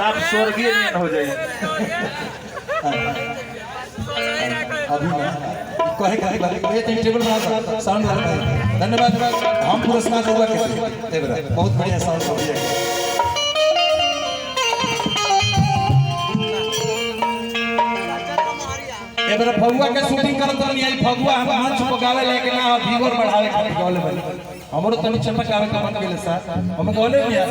साफ स्वर्गीय में हो जाए। अभी कहे ये टेबल बना साउंड लगा। धन्यवाद। हम पुरस्कार होगा के बहुत बढ़िया साउंड हो गया। एबरा फगुआ के शूटिंग करत नहीं आई। फगुआ हम मंच पर गावे लेके ना व्यूअर बढ़ावे खातिर गावे बने। हमरो तनी चमकावे का मन गेले सा हम कहले भैया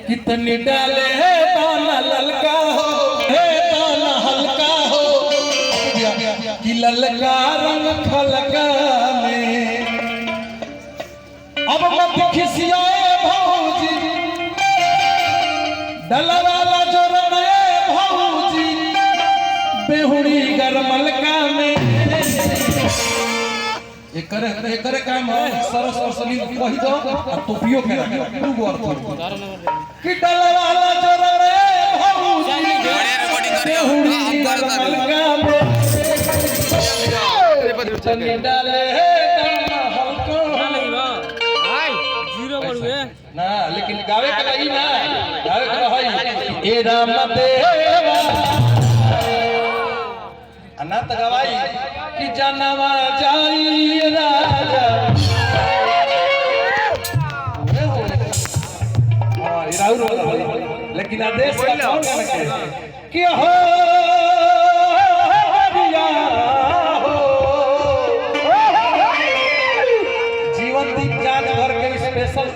कि तनी डाले है ताना ललका हो हे ताना हल्का हो कि ललका रंग खलका में अब मत खिसियाए भौजी डलवाला जो रे भौजी बेहुड़ी गरमलका में एक काम सरस और सलीम कही दो और टोपियो के तू गोर कि डलवाला जो रे भौजी बढ़िया रिकॉर्डिंग करियो आप कर डाले दाना हल्को हाय जीरो बढ़ुए ना लेकिन गावे के लगी ना गावे के होई ए राम देवा अनंत गवाई कि जनवा जाई राजा लेकिन आदेश कि हो जीवन दी जान भर के स्पेशल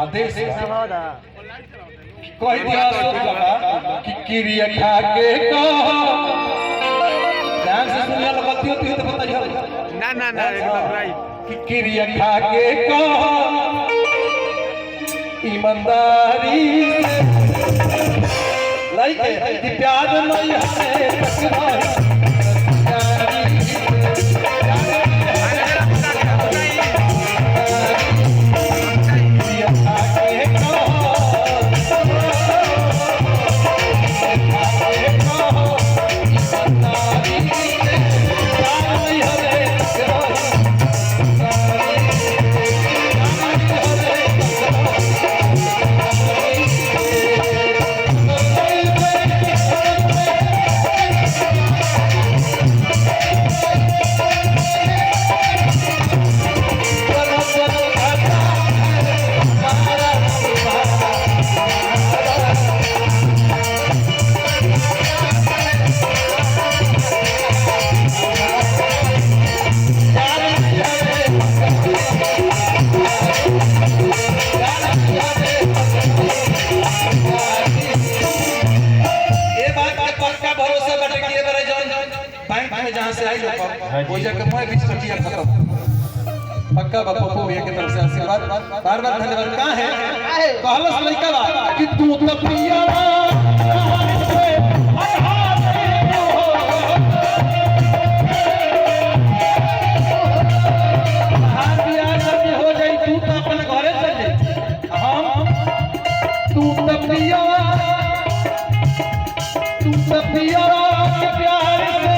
आदेश कह दिया कि क्रिया खा के ध्यान से सुनिए लगती होती है तो बताइए ना एकदम राइट कि क्रिया खा के ईमानदारी लाइक है प्यार नहीं है जहाँ से आई लोग वो जाके मैं बीच चटिया खत्म पक्का बापू भैया की तरफ से आशीर्वाद बार बार धन्यवाद। कहाँ है कहलस लइका बा कि तू तो पिया हो जाई तू तो अपन घरे चल जा हम तू तो पिया के प्यार से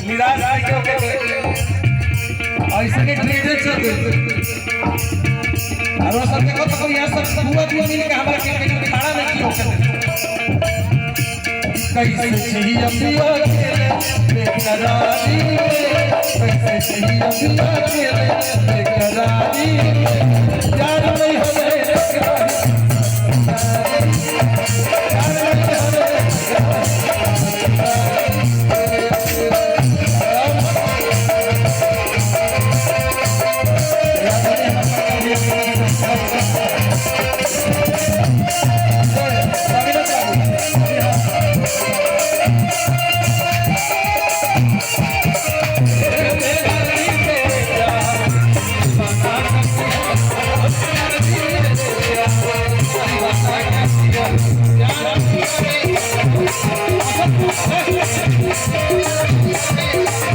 निराश ऐसे के ट्रेडर चल और सब देखो तो यहां सब हुआ मिल के हमारा के खड़ा नहीं की होकर कैसे सही अपिया के बेकरारी कैसे सही अपिया के बेकरारी यार नहीं हमें Thank you.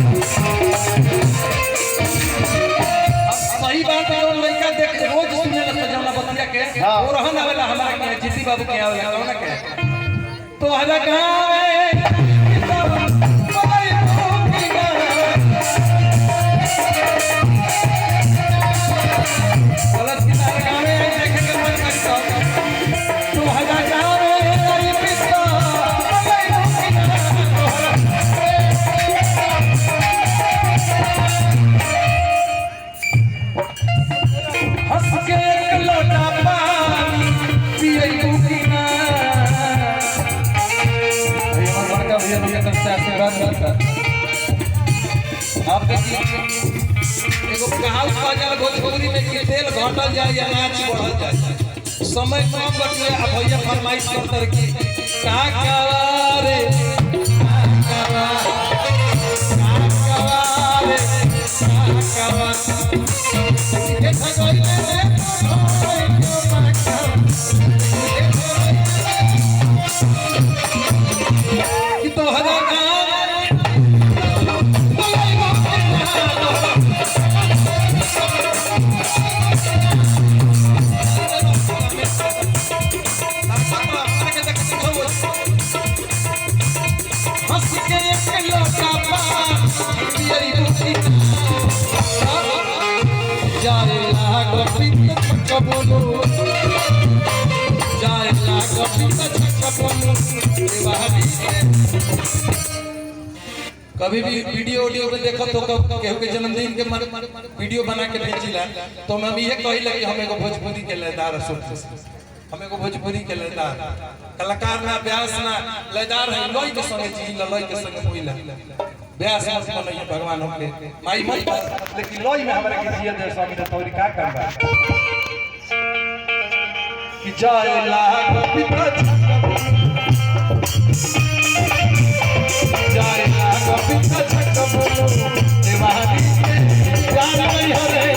गिरी बाबू क्या हो गया ना क्या तो हला गावे आप देखिए एगो कहावत बाजार भोजपुरी में कि तेल घटल जाए या नाच बढ़ल जाए समय कम बचले अब भैया फरमाइश करतर की का कवारे ये सगोई कि तो हदा कभी भी वीडियो में देखो तो केहू के जन्मदिन के वीडियो बना के भेजिला तो हम ये कहिला कि हम एगो भोजपुरी के लयदार हम एगो भोजपुरी के लयदार कलाकार ना व्यास ना लयदार है लोई के संगे जी लोई के संगे मोइला व्यास मत बनइए भगवान हमके माई मत लेकिन लोई में हमरा के जिया दे स्वामी तो तोरी का करबा कि जाय लाग पिता जाय लाग पिता छक बोलो देवानी जान नहीं हरे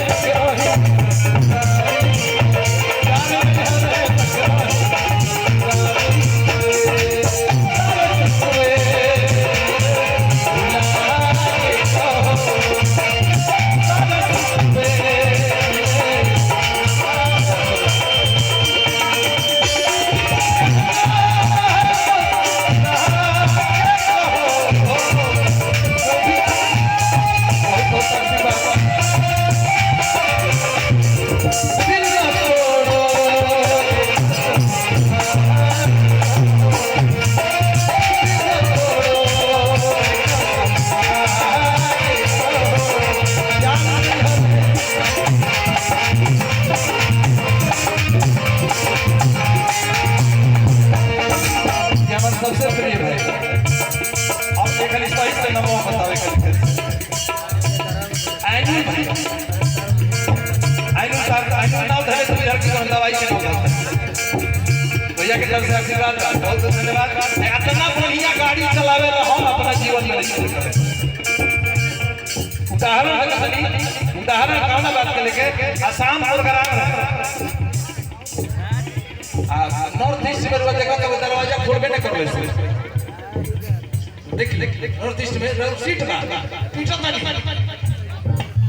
सबसे प्रिय है अब देखल सही से नमो बतावे आइनु नाव धरे तो इधर की दवाई के नाम भैया के तरफ से आशीर्वाद बहुत बहुत धन्यवाद इतना बढ़िया गाड़ी चलावे हम अपना जीवन में उदाहरण कौन बात के लेके आसाम प्रोग्राम नॉर्थ ईस्ट में देखा तो दरवाजा खोलबे न कर ले देख नॉर्थ ईस्ट में सीट ना टूटता नहीं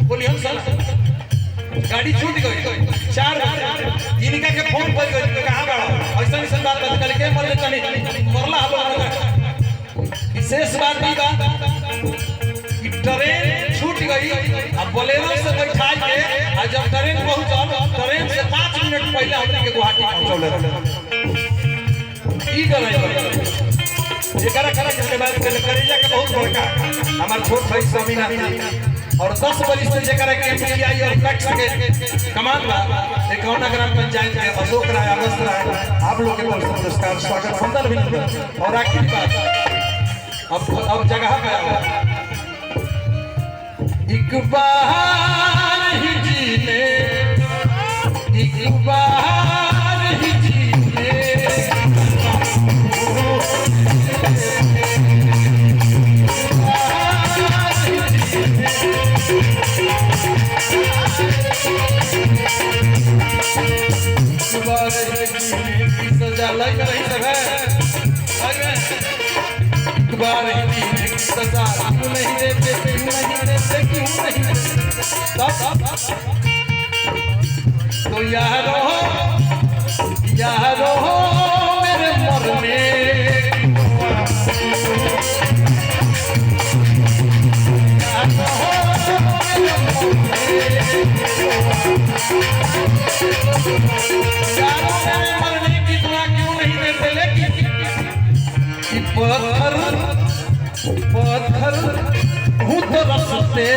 बोली हम सर गाड़ी छूट गई 4 बजे इनका के फोन कर गई कहां बड़ा ऐसा बात बता के मरले तनी मरला हम विशेष बात ई बा कि ट्रेन छूट गई अब बोलेरो से बैठा के आ जब ट्रेन पहुंचल ट्रेन से 5 मिनट पहले हमने के गुवाहाटी पहुंचले ई करे एकरा के बाद करेजा के बहुत बड़का हमार छोट भाई स्वामीनाथन और 10 बरिस से जेकरा के एमपीआई और टैक्स के कमान बा 51 ग्राम पंचायत के अशोक राय अगस्त राय आप लोग के तरफ से पुरस्कार स्वागत सुंदर भी और आखिरी बात अब जगह पे आया एक बार ही जीने एक बार ही जीने सजा लग रही सब है सजा क्यों नहीं देते क्यों नहीं तो यारो यारों मेरे मरने की दुआ क्यों नहीं देते, लेकिन कि पत्थर पत्थर हूँ तो रसते